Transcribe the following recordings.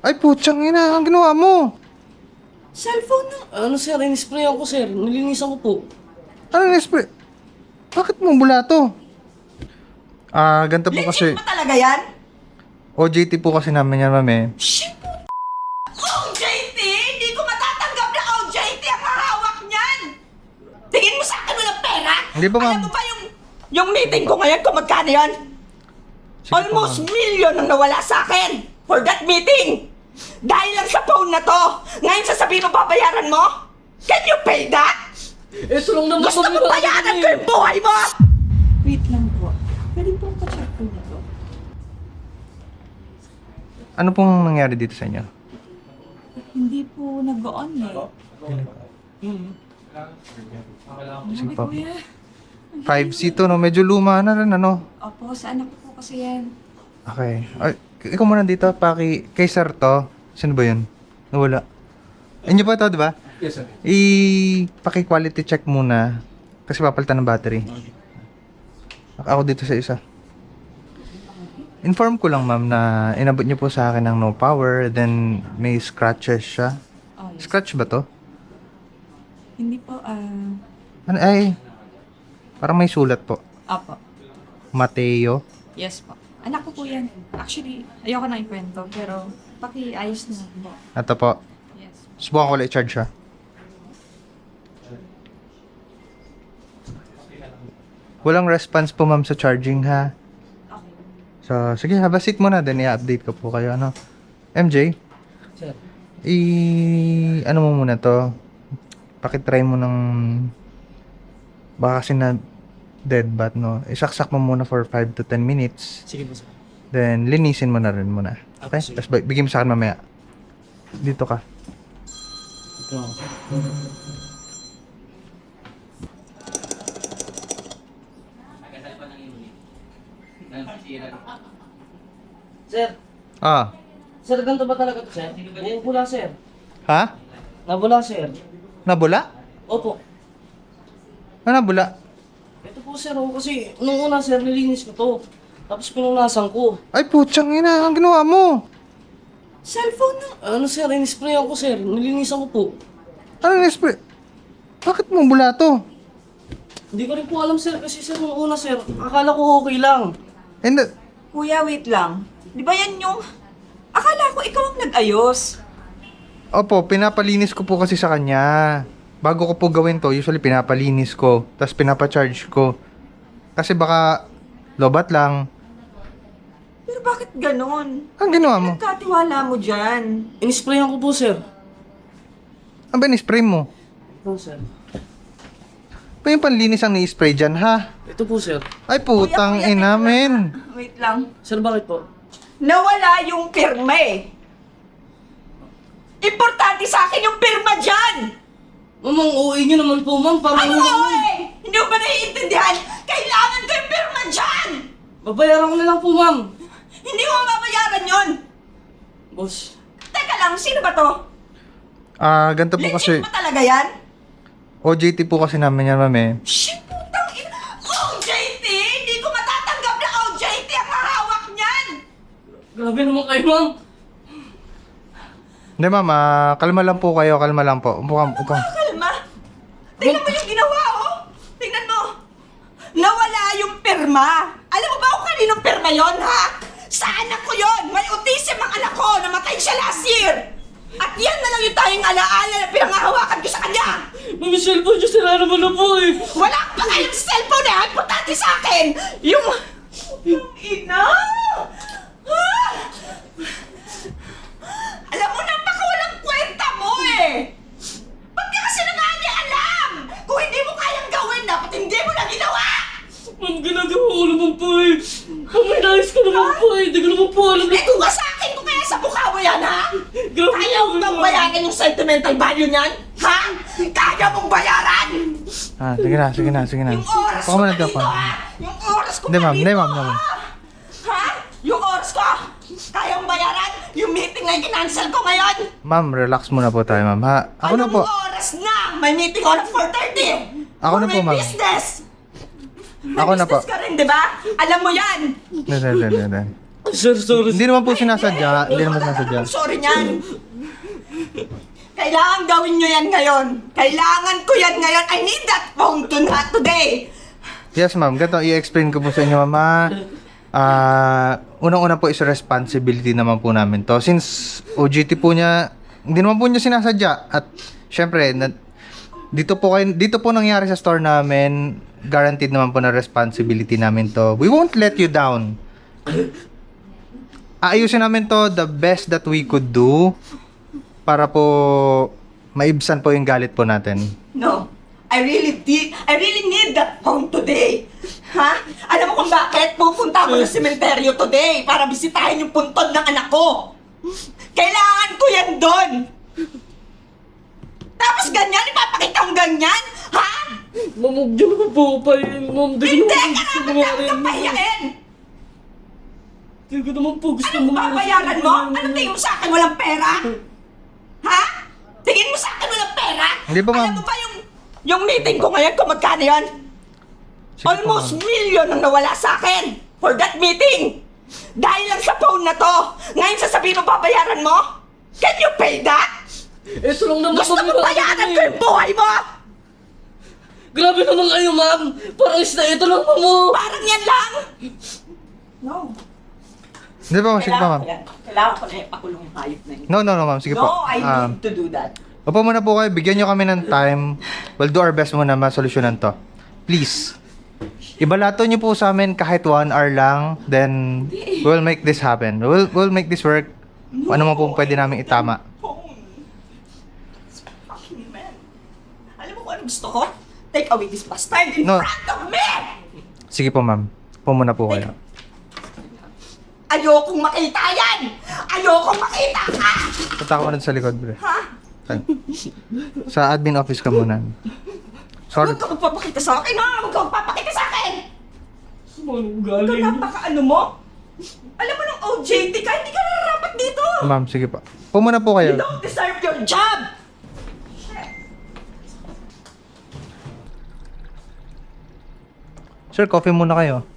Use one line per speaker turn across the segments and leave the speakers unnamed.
Ay, putsang ina. Ang ginawa mo?
Cellphone na.
Ano sir, in-sprayan ko sir. Nilinisan ko po.
Ano na-spray? Bakit mo bula to? Ganito po kasi.
Legit ba talaga yan?
OJT po kasi namin yan, ma'am eh.
Shit! OJT? Hindi ko matatanggap na OJT ang hahawak niyan! Tingin mo sa akin walang pera?
Hindi ba, ma'am?
Alam mo ba yung meeting ko ngayon kung magkano yan?
Sige po,
Almost
ma'am.
million ang nawala sa akin for that meeting! Dahil lang sa phone na to! Ngayon sasabihin mo babayaran mo? Can you pay that?
Ito lang naman
Gusto
kami
mo bayaran ko yung buhay mo?
Wait lang po. Pwede po pa-check po na to.
Ano pong nangyari dito sa inyo?
Hindi po nag-on eh.
Sige
Sabi
po.
kuya.
5C to, no? Medyo luma na rin, ano?
Opo, sa anak ko po kasi yan.
Okay. Ay, ikaw muna dito, kay sir to. Sino ba yun? Nawala. Inyo pa to, di ba?
Yes sir.
Paki-quality check muna. Kasi papalitan ng battery. Ako dito sa isa. Inform ko lang, ma'am, na inabot niyo po sa akin ng no power, then may scratches siya.
Oh, yes.
Scratch ba to?
Hindi po,
Ano, ay, parang may sulat po.
Opo.
Mateo.
Yes po. Anak ko po yan. Actually, ayoko na ikwento, pero paki-ayos na po.
Ito po.
Yes.
Subukan ko ulit i-charge siya. Walang response po, ma'am, sa charging, ha?
Okay.
So, sige, have a seat muna, then i-update ko po kayo, ano? MJ,
Sir.
ano mo muna to? Pakitry mo ng baka kasi na dead bat, no? Isaksak mo muna for 5 to 10 minutes.
Sige po sir.
Then, linisin mo na rin muna. Okay?
Sige.
Tapos bigyan mo sa akin mamaya. Dito ka.
Ito. Sir,
Ah.
sir, ganito ba talaga to, sir? Nabula, sir.
Ha?
Nabula, sir.
Nabula?
Opo.
Ano nabula?
Ito po, sir. Kasi nung una, sir, nilinis ko to. Tapos pinunasan ko.
Ay, putsang ina. Ang ginawa mo?
Cellphone na.
Ano, sir, in-sprayan ko, sir. Nilinisan ko po.
Ano na-spray? Bakit mo bula to?
Hindi ko rin po alam, sir. Kasi, sir, nung una, sir, akala ko okay lang.
And,
Kuya, wait lang. Di ba yan yung... Akala ko ikaw ang nag-ayos.
opo, pinapalinis ko po kasi sa kanya. Bago ko po gawin to, usually pinapalinis ko. Tapos pinapacharge ko. Kasi baka lobat lang.
Pero bakit ganon?
Ang ginawa mo?
Nagkatiwala mo dyan.
In-sprayan ko po, sir.
Ang ba ni-spray mo?
Ito, sir.
Pa yung panlinis ang ni-spray dyan, ha?
Ito po, sir.
Ay, putang
Kuya,
ina,
teka
men.
lang. Wait lang.
Sir, bakit po?
Nawala yung pirma eh. Importante sa akin yung pirma dyan!
Ma'am, ang OA nyo naman po, ma'am. Parang
Ano eh? Hindi mo ba naiintindihan? Kailangan ko yung pirma dyan!
Babayaran ko na lang po, ma'am.
Hindi mo mabayaran yon.
Boss.
Teka lang, sino ba to?
Ganito po kasi.
Legit ba talaga yan?
OJT po kasi namin yan, ma'am eh.
Shit, putang ina! OJT! Hindi ko matatanggap na OJT ang hahawak niyan!
Grabe naman kayo, ma'am.
Hindi, ma'am, kalma lang po kayo, kalma lang po. Upo.
Kalma! Tingnan mo yung ginawa, oh! Tingnan mo! Nawala yung pirma! Alam mo ba kung kaninong pirma yon, ha? Sa anak ko yon! May autism ang anak ko! Namatay siya last year! At yan na lang yung tayong alaala na pinangahawakan ko sa kanya!
Ma'am, yung cellphone nyo, sira naman na po eh.
Wala kang pakialam sa cellphone eh! Importante sa akin! Yung... Ina! Ah! Alam mo, napakawalang kwenta mo eh! Ba't ka kasi na nga niya alam? Kung hindi mo kayang gawin, dapat hindi mo na ginawa!
Ma'am, ginagawa ko naman po eh. Ma'am, inayos ko naman po eh. Hindi ko naman po alam na
Eh kung nga sa akin, kung kaya sa mukha mo yan, ha?
Grabe
Kaya mo
naman,
bang
ma'am.
bayaran yung sentimental value niyan? Ha? Kaya mong bayaran?
Sige na.
Yung oras
Baka
ko
muna daw
kanino,
pa.
ha? Yung oras ko
Hindi, ma'am.
kanino,
Hindi, ma'am.
ha? Ha? Yung oras ko? Kaya mong bayaran? Yung meeting na i-cancel ko ngayon?
Ma'am, relax muna po tayo, ma'am, ha? Ako na po.
Anong oras na? May meeting ako ng 4:30.
Ako na po,
For my
ma'am.
business. May
Ako na po.
business ka rin, di ba? Alam mo yan.
Hindi.
Sir, sorry.
Hindi naman po sinasadya. Hindi naman sinasadya.
Anong sorry niyan? Kailangan gawin nyo yan ngayon. Kailangan ko yan ngayon. I need that phone today.
Yes, ma'am. Ganito, i-explain ko po sa inyo, mama. Unang-una po is responsibility naman po namin to. Since OJT po niya, hindi naman po niya sinasadya. At syempre, dito po nangyari sa store namin, guaranteed naman po na responsibility namin to. We won't let you down. Aayusin namin to the best that we could do para po maibsan po yung galit po natin.
No. I really need that phone today. Ha? Alam mo kung bakit? Pupunta ako ng sementeryo today para bisitahin yung puntod ng anak ko. Kailangan ko yan doon. Tapos ganyan, ipapakita kong ganyan? Ha?
Ma'am, huwag niyo naman po papayin. Ma'am, di
Hindi
ko
ka
naman gusto
naman
mangyari.
dapat pahiyain.
Di ko naman po gusto
Anong
mangyari.
babayaran mo? Anong tingin mo sa akin walang pera? Ha? Tingin mo sa akin walang pera?
Hindi po, ma'am.
Alam mo ba yung meeting ko ngayon kung magkano yun?
Sige po,
Almost
ma'am.
million ang nawala sa akin for that meeting. Dahil lang sa phone na to. Ngayon sasabihin mo babayaran mo? Can you pay that?
Ito lang naman
Gusto mo
mangyari
bayaran
eh.
ko yung buhay mo?
Grabe naman kayo, ma'am. Parang ito lang mo.
Parang yan lang? No.
Hindi po, sige po, ma'am.
Kailangan ko na ipakulong yung hayop na yun.
No, ma'am. Sige po.
No, I need to do that.
Opo muna po kayo. Bigyan nyo kami ng time. We'll do our best muna masolusyonan to. Please. Ibalato nyo po sa amin kahit 1 hour lang. Then, we'll make this happen. We'll make this work. Ano man po pwede namin itama.
Fucking man. Alam mo kung ano gusto ko? Take away this bastard in
No.
front of me!
Sige po, ma'am. Upo muna po kayo.
Ayokong makita yan! Ayokong makita ka!
Punta ka muna sa likod, bro.
Ha?
Saan? Sa admin office ka muna. Sorry.
Huwag ka magpapakita sa akin, ha? Huwag ka magpapakita sa akin!
Anong
Ikaw
galing?
napaka-ano mo? Alam mo nung OJT ka, hindi ka nararapat dito!
Ma'am, sige po. Upo muna po kayo.
You don't deserve your job!
Sir, coffee muna kayo.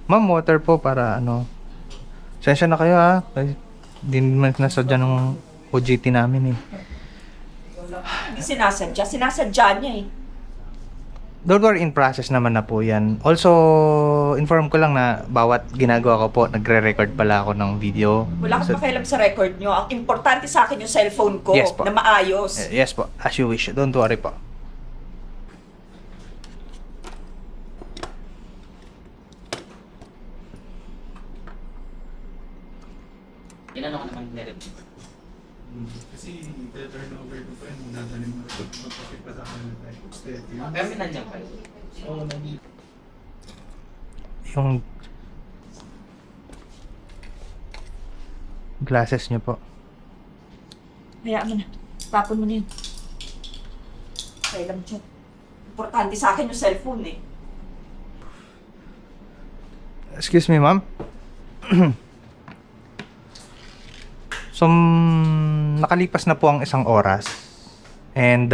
Ma'am, water po para ano. Sensya na kayo ha. Hindi naman nasadya ng OJT namin eh.
Hindi sinasadya. Sinasadya niya eh.
Don't worry, in process naman na po yan. Also, inform ko lang na bawat ginagawa ko po, nagre-record pala ako ng video.
Wala kang pakialam sa record nyo. Ang importante sa akin yung cellphone ko
Yes po.
na maayos.
Yes po, as you wish. Don't worry po.
Inano ka naman nilip.
Kasi i-turn over ko pa yun, nadalhin mo ito. Magpapit pa sa akin ng time. Steady.
Pero pinandiyan pa.
Oo, nandito.
Yung glasses nyo po.
Hayaan mo na. Tapon mo na yun. Kailan siya. Importante sa akin yung cellphone eh.
Excuse me, ma'am. So, nakalipas na po ang 1 oras. And,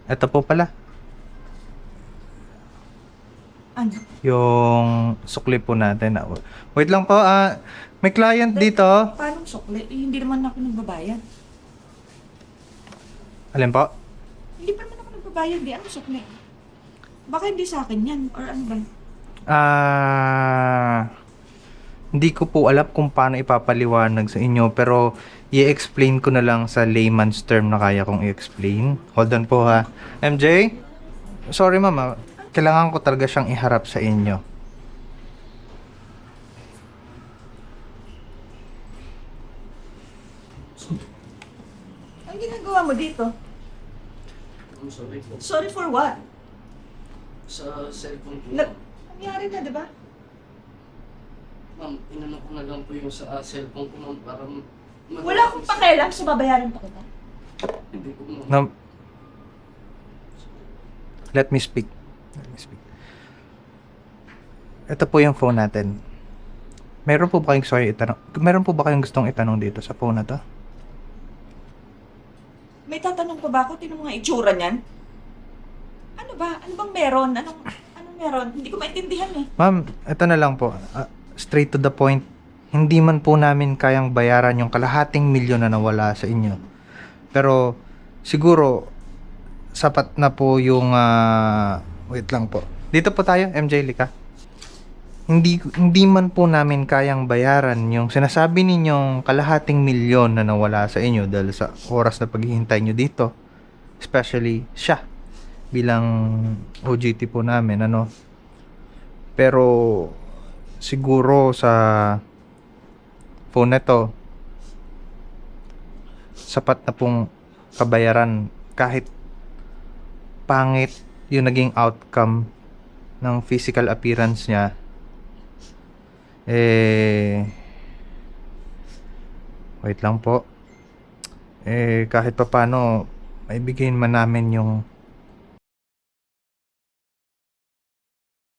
eto po pala.
Ano?
Yung sukli po natin. Wait lang po, may client dito.
Paano sukli? Eh, hindi naman ako nagbabayad.
Alin po?
Hindi pa naman ako nagbabayad eh. Ano sukli? Baka hindi sa akin yan. Or ano ba?
Hindi ko po alam kung paano ipapaliwanag sa inyo, pero i-explain ko na lang sa layman's term na kaya kong i-explain. Hold on po ha. MJ? Sorry mama, kailangan ko talaga siyang iharap sa inyo.
Ang ginagawa mo dito?
I'm sorry po.
Sorry for what?
Sa cellphone ko.
Nangyari na, di ba?
Ma'am, inano ko na lang po yung sa cellphone ko, ma'am, para
Wala akong pakialam sa babayaran pa kita.
Hindi ko, ma'am.
Now, let me speak. Let me speak. Ito po yung phone natin. Meron po ba kayong meron po ba kayong gustong itanong dito sa phone na to?
May tatanong pa ba ako? Tinong mga itsura niyan? Ano ba? Ano bang meron? Anong
meron? Hindi ko maintindihan eh.
Ma'am, ito na lang po. Straight to the point. Hindi man po namin kayang bayaran yung kalahating milyon na nawala sa inyo. Pero siguro sapat na po yung wait lang po. Dito po tayo, MJ Lika. Hindi man po namin kayang bayaran yung sinasabi ninyong kalahating milyon na nawala sa inyo dahil sa oras na paghihintay nyo dito. Especially siya bilang OJT po namin, ano. Pero siguro sa phone na to, sapat na pong kabayaran kahit pangit yung naging outcome ng physical appearance niya. Wait lang po. Kahit papaano, maibigay man namin yung